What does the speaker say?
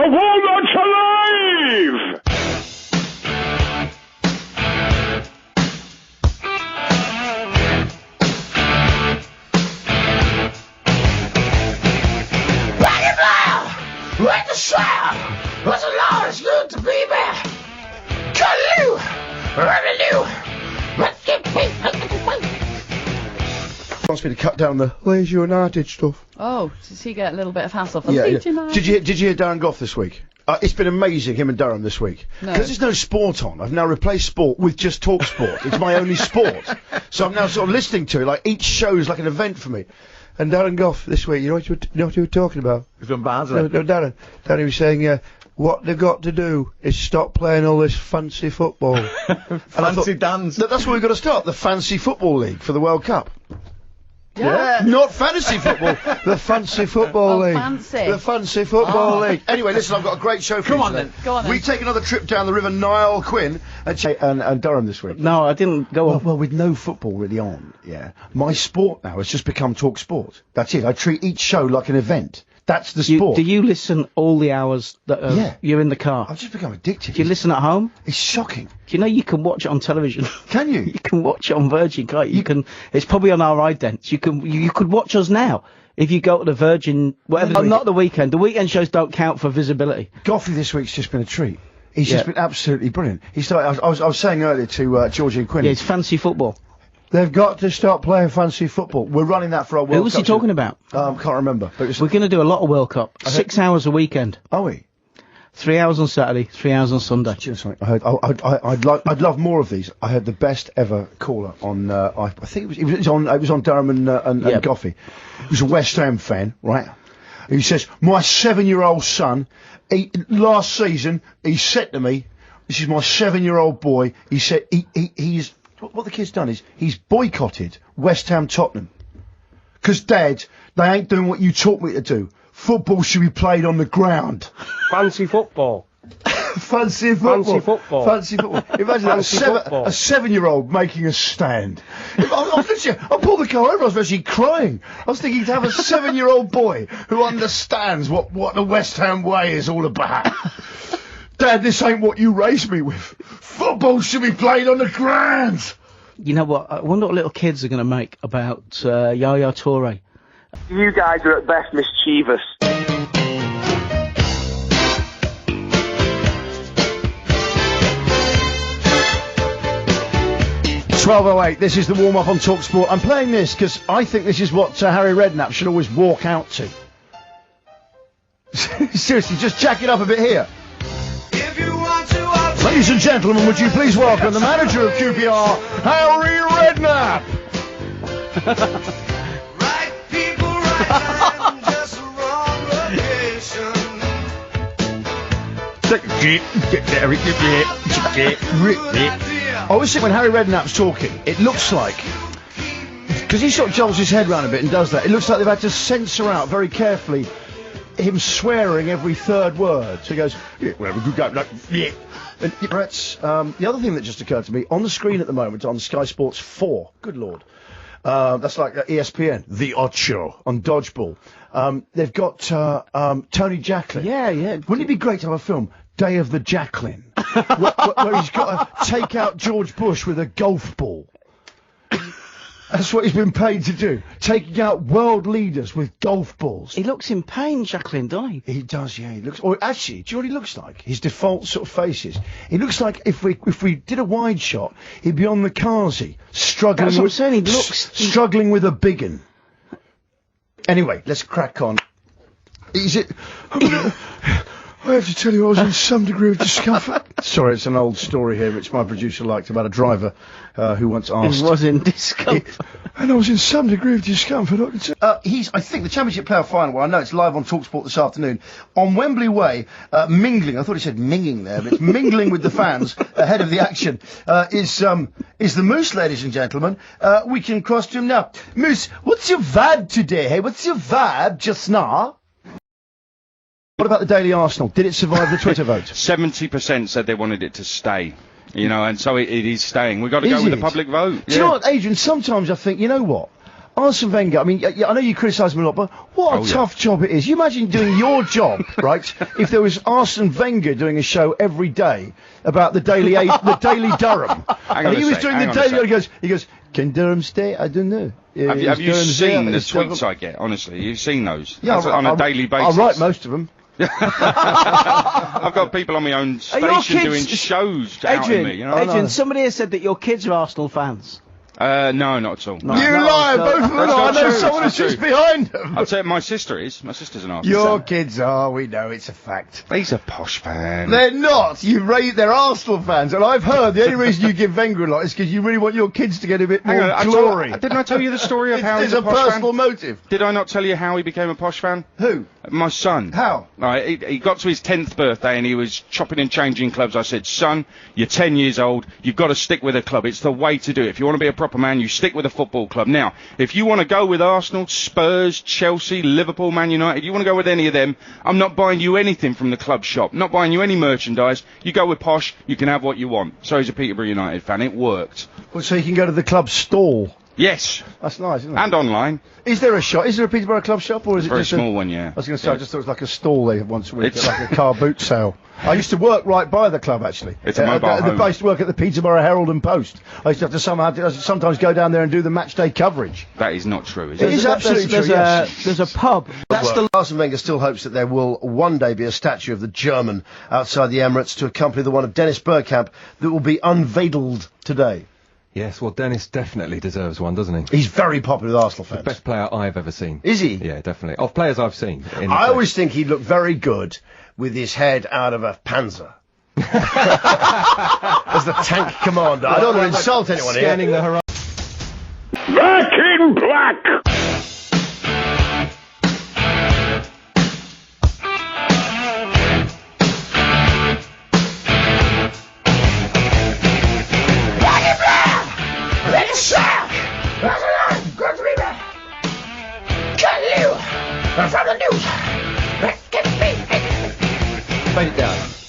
The Walnut's alive! With the sound, but the Lord is good to be back. Cut-a-loo, run-a-loo, wants me to cut down the Where's United stuff. Oh, does he get a little bit of hassle for Yeah. Did Did you hear Darren Gough this week? It's been amazing, him and Durham this week. No. Because there's no sport on, I've now replaced sport with just talk sport. It's my only sport. So I'm now sort of listening to it, like each show is like an event for me. And Darren Gough this week, you know what you were talking about? He's been bad, No, Darren was saying, what they've got to do is stop playing all this fancy football. Fancy dance. That's where we've got to start, the Fancy Football League for the World Cup. Yeah. Not fantasy football, the Fancy Football League. Fancy. The Fancy Football League. Anyway, listen, I've got a great show for you today. Go on then. We take another trip down the River Nile, Quinn, and Durham this week. No, I didn't go on. Well, with no football really on, yeah. My sport now has just become talk sport. That's it. I treat each show like an event. That's the sport. Do you listen all the hours that you're in the car? I've just become addicted. Do you listen at home? It's shocking. Do you know you can watch it on television? Can you? You can watch it on Virgin, can't you? You can. It's probably on our idents. You could watch us now if you go to the Virgin. Whatever. Not the weekend. The weekend shows don't count for visibility. Goughy this week's just been a treat. He's just been absolutely brilliant. He started. I was saying earlier to Georgie and Quinn. Yeah, it's fancy football. They've got to stop playing fancy football. We're running that for our World Cup. Who was he talking about? Can't remember. But We're going to do a lot of World Cup. 6 hours a weekend. Are we? 3 hours on Saturday, 3 hours on Sunday. Do you know something? I'd love more of these. I heard the best ever caller on. I think it was on Durham and Goughy. He was a West Ham fan, right? He says, my 7-year-old son, last season, he said to me, this is my 7-year-old boy. He said he's. What the kid's done is he's boycotted West Ham Tottenham. 'Cause Dad, they ain't doing what you taught me to do. Football should be played on the ground. Fancy football. Fancy football. Fancy football. Fancy football. Imagine that, a 7-year-old making a stand. I pulled the car over, I was actually crying. I was thinking to have a 7-year-old boy who understands what the West Ham way is all about. Dad, this ain't what you raised me with. Football should be played on the ground. You know what? I wonder what little kids are going to make about Yaya Toure. You guys are at best mischievous. .1208, this is the warm-up on TalkSport. I'm playing this because I think this is what Harry Redknapp should always walk out to. Seriously, just jack it up a bit here. Ladies and gentlemen, would you please welcome the manager of QPR, Harry Redknapp. Right people, right time, just the wrong location. I always think when Harry Redknapp's talking, it looks like, because he sort of jolts his head round a bit and does that, it looks like they've had to censor out very carefully him swearing every third word. So he goes, yeah, well, we could go like, yeah. And the other thing that just occurred to me, on the screen at the moment on Sky Sports 4, good lord, that's like ESPN, The Odd Show on Dodgeball. They've got Tony Jacklin. Yeah. Wouldn't it be great to have a film, Day of the Jacklin, where he's got to take out George Bush with a golf ball? That's what he's been paid to do, taking out world leaders with golf balls. He looks in pain, Jacklin, doesn't he? He does, yeah. He looks. Or actually, do you know what he looks like? His default sort of faces. He looks like if we did a wide shot, he'd be on the Carsey, struggling. That's what I'm saying. He looks struggling with a biggin. Anyway, let's crack on. Is it? I have to tell you, I was in some degree of discomfort. Sorry, it's an old story here, which my producer liked, about a driver who once asked. He was in discomfort. And I was in some degree of discomfort. I think, the Championship Playoff Final, well, I know it's live on TalkSport this afternoon, on Wembley Way, mingling, I thought he said minging there, but it's mingling with the fans ahead of the action, is the Moose, ladies and gentlemen. We can cross to him now. Moose, what's your vibe today, hey? What's your vibe just now? What about the Daily Arsenal? Did it survive the Twitter vote? 70% said they wanted it to stay, you know, and so it is staying. We've got to go with the public vote. Do you know what, Adrian, sometimes I think, you know what? Arsene Wenger, I mean, I know you criticise him a lot, but what a tough job it is. You imagine doing your job, right, if there was Arsene Wenger doing a show every day about the Daily Durham. And he was doing the Daily, he goes, can Durham stay? I don't know. Have you seen the tweets I get, honestly? You've seen those? Yeah, on a daily basis. I write most of them. I've got people on my own station doing shows outing me. You know? Adrian, somebody has said that your kids are Arsenal fans. No, not at all. No. You lie, both of them. I know someone who sits behind them. I'd say my sister is. My sister's an Arsenal Your fan. kids are, we know, it's a fact. He's a posh fan. They're not. They're Arsenal fans, and I've heard the only reason you give Wenger a lot is because you really want your kids to get a bit more glory. Didn't I tell you the story of how he's a posh fan? personal motive. Did I not tell you how he became a posh fan? Who? My son. How? Right, he got to his 10th birthday and he was chopping and changing clubs. I said, son, you're 10 years old. You've got to stick with a club. It's the way to do it. If you want to be a proper man, you stick with a football club. Now, if you want to go with Arsenal, Spurs, Chelsea, Liverpool, Man United, you want to go with any of them, I'm not buying you anything from the club shop. Not buying you any merchandise. You go with posh, you can have what you want. So he's a Peterborough United fan. It worked. Well, so you can go to the club stall. Yes. That's nice, isn't it? And online. Is there a shop? Is there a Peterborough club shop, or is it Very just small one? Yeah. I was going to say, I just thought it was like a stall there once a week, like a car boot sale. I used to work right by the club, actually. It's a mobile home. I used to work at the Peterborough Herald and Post. I used to have to sometimes go down there and do the match day coverage. That is not true, is it? It is absolutely true, yes. There's a pub. Arsene Wenger still hopes that there will one day be a statue of the German outside the Emirates to accompany the one of Dennis Bergkamp that will be unveiled today. Yes, well, Dennis definitely deserves one, doesn't he? He's very popular with Arsenal fans. The best player I've ever seen. Is he? Yeah, definitely. Of players I've seen. I always think he'd look very good with his head out of a Panzer. As the tank commander. I don't want to insult anyone here. Scanning the horizon. Back in black! Good to be back. Can you from the news? Get me. Fade it down.